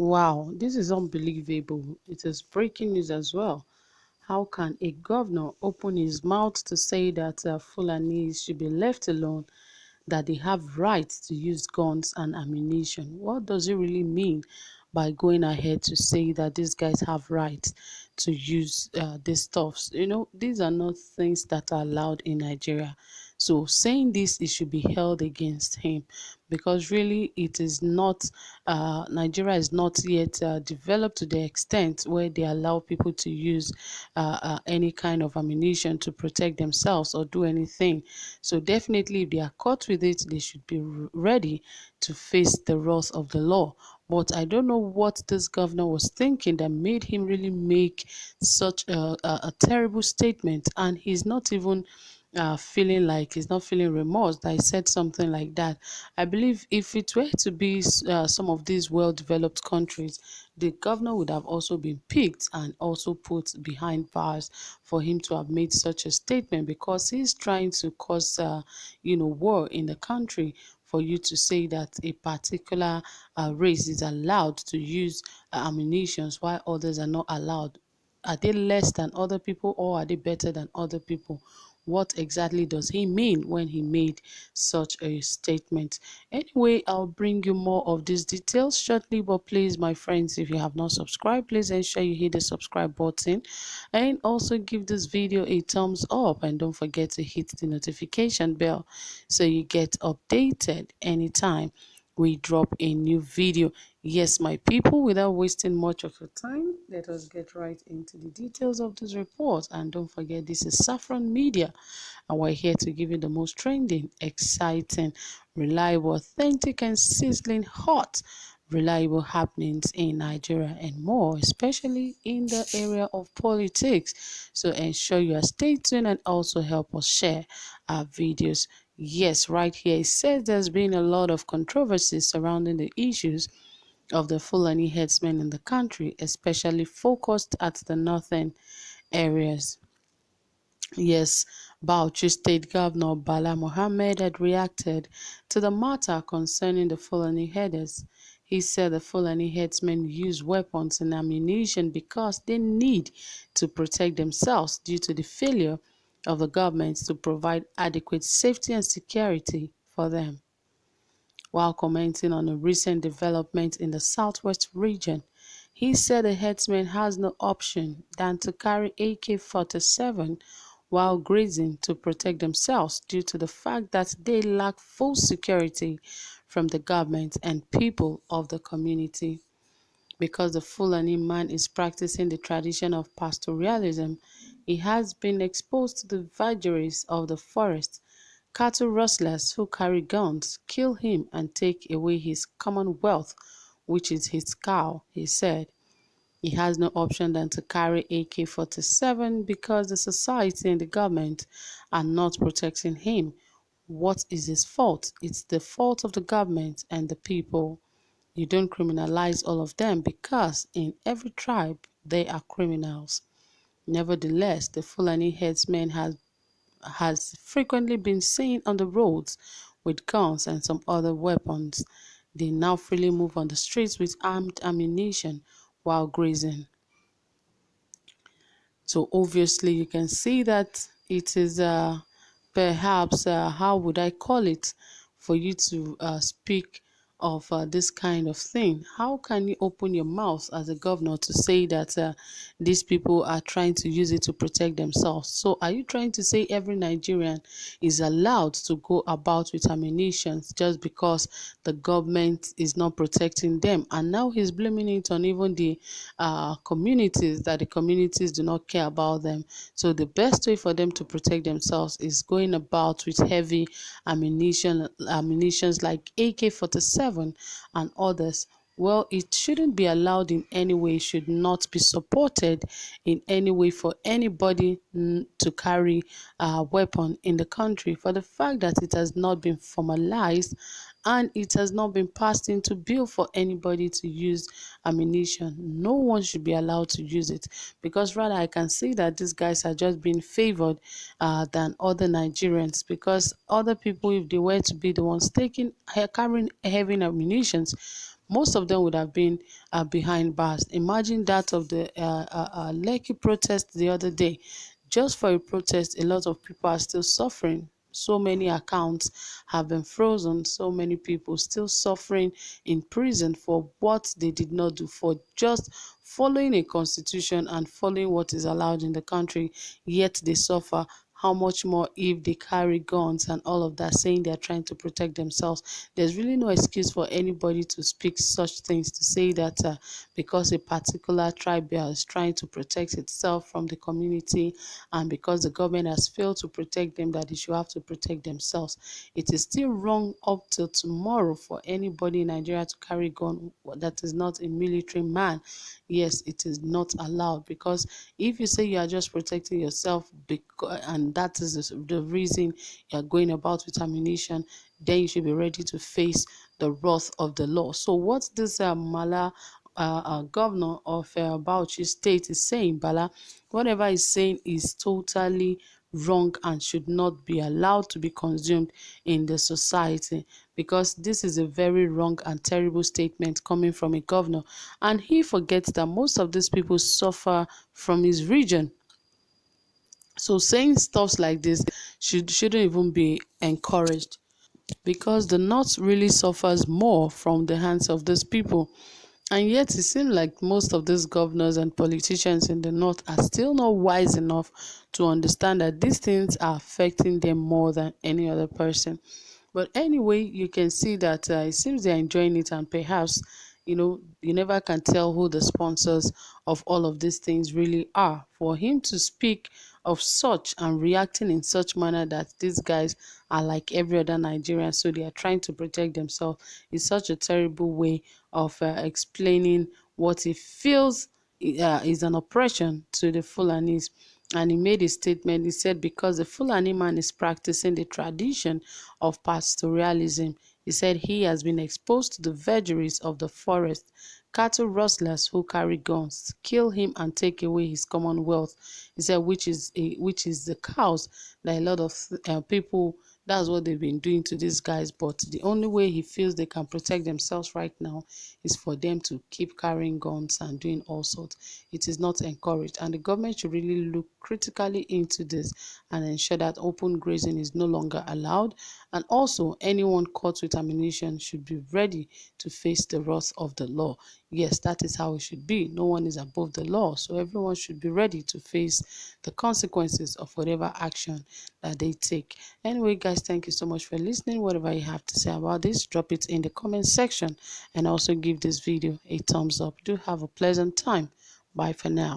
Wow, this is unbelievable. It is breaking news as well. How can a governor open his mouth to say that Fulanis should be left alone, that they have rights to use guns and ammunition? What does it really mean by going ahead to say that these guys have rights to use these stuffs? These are not things that are allowed in Nigeria. So saying this, it should be held against him, because really it is not, Nigeria is not yet developed to the extent where they allow people to use any kind of ammunition to protect themselves or do anything. So definitely, if they are caught with it, they should be ready to face the wrath of the law. But I don't know what this governor was thinking that made him really make such a terrible statement, and he's not even feeling like, he's not feeling remorse that he said something like that. I believe if it were to be some of these well-developed countries, the governor would have also been picked and also put behind bars for him to have made such a statement, because he's trying to cause, war in the country. For you to say that a particular race is allowed to use ammunitions while others are not allowed, are they less than other people or are they better than other people? What exactly does he mean when he made such a statement? Anyway, I'll bring you more of these details shortly, but please, my friends, if you have not subscribed, please ensure you hit the subscribe button and also give this video a thumbs up, and don't forget to hit the notification bell so you get updated anytime we drop a new video. Yes, my people, without wasting much of your time, let us get right into the details of this report. And don't forget, this is Saffron Media, and we're here to give you the most trending, exciting, reliable, authentic, and sizzling hot reliable happenings in Nigeria and more, especially in the area of politics. So ensure you are stay tuned and also help us share our videos. Yes, right here it says there's been a lot of controversy surrounding the issues of the Fulani herdsmen in the country, especially focused at the northern areas. Yes, Bauchi State Governor Bala Mohammed had reacted to the matter concerning the Fulani herders. He said the Fulani herdsmen use weapons and ammunition because they need to protect themselves due to the failure of the government to provide adequate safety and security for them. While commenting on a recent development in the southwest region, he said the herdsman has no option than to carry AK-47 while grazing to protect themselves due to the fact that they lack full security from the government and people of the community. Because the Fulani man is practicing the tradition of pastoralism, he has been exposed to the vagaries of the forest. Cattle rustlers who carry guns kill him and take away his commonwealth, which is his cow, he said. He has no option than to carry AK-47 because the society and the government are not protecting him. What is his fault? It's the fault of the government and the people. You don't criminalize all of them because in every tribe they are criminals. Nevertheless, the Fulani herdsman has frequently been seen on the roads with guns and some other weapons. They now freely move on the streets with armed ammunition while grazing. So obviously you can see that it is perhaps, how would I call it, for you to speak of this kind of thing. How can you open your mouth as a governor to say that these people are trying to use it to protect themselves? So are you trying to say every Nigerian is allowed to go about with ammunition just because the government is not protecting them? And now he's blaming it on even the communities, that the communities do not care about them. So the best way for them to protect themselves is going about with heavy ammunitions like AK-47 and others. Well, it shouldn't be allowed in any way, it should not be supported in any way for anybody to carry a weapon in the country, for the fact that it has not been formalized and it has not been passed into bill for anybody to use ammunition. No one should be allowed to use it, because rather I can see that these guys are just being favored than other Nigerians, because other people, if they were to be the ones carrying heavy ammunitions, most of them would have been behind bars. Imagine that of the Lekki protest the other day. Just for a protest, a lot of people are still suffering. So many accounts have been frozen. So many people still suffering in prison for what they did not do, for just following a constitution and following what is allowed in the country, yet they suffer. How much more if they carry guns and all of that, saying they're trying to protect themselves? There's really no excuse for anybody to speak such things, to say that because a particular tribe is trying to protect itself from the community, and because the government has failed to protect them, that they should have to protect themselves. It is still wrong up till tomorrow for anybody in Nigeria to carry gun that is not a military man. Yes, it is not allowed, because if you say you are just protecting yourself, and that is the reason you are going about with ammunition, then you should be ready to face the wrath of the law. So what this Mala governor of Bauchi State is saying, Bala, whatever he's saying is totally wrong and should not be allowed to be consumed in the society, because this is a very wrong and terrible statement coming from a governor. And he forgets that most of these people suffer from his region. So saying stuff like this shouldn't even be encouraged, because the North really suffers more from the hands of these people. And yet it seems like most of these governors and politicians in the North are still not wise enough to understand that these things are affecting them more than any other person. But anyway, you can see that it seems they're enjoying it, and perhaps, you never can tell who the sponsors of all of these things really are. For him to speak of such and reacting in such manner that these guys are like every other Nigerian, so they are trying to protect themselves, is such a terrible way of explaining what he feels is an oppression to the Fulanis. And he made a statement. He said, because the Fulani man is practicing the tradition of pastoralism, he said he has been exposed to the vagaries of the forest. Cattle rustlers who carry guns kill him and take away his commonwealth. He said, which is the cows that a lot of people, that's what they've been doing to these guys. But the only way he feels they can protect themselves right now is for them to keep carrying guns and doing all sorts. It is not encouraged, and the government should really look critically into this and ensure that open grazing is no longer allowed. And also, anyone caught with ammunition should be ready to face the wrath of the law. Yes, that is how it should be. No one is above the law, so everyone should be ready to face the consequences of whatever action that they take. Anyway, guys, thank you so much for listening. Whatever you have to say about this, drop it in the comment section, and also give this video a thumbs up. Do have a pleasant time. Bye for now.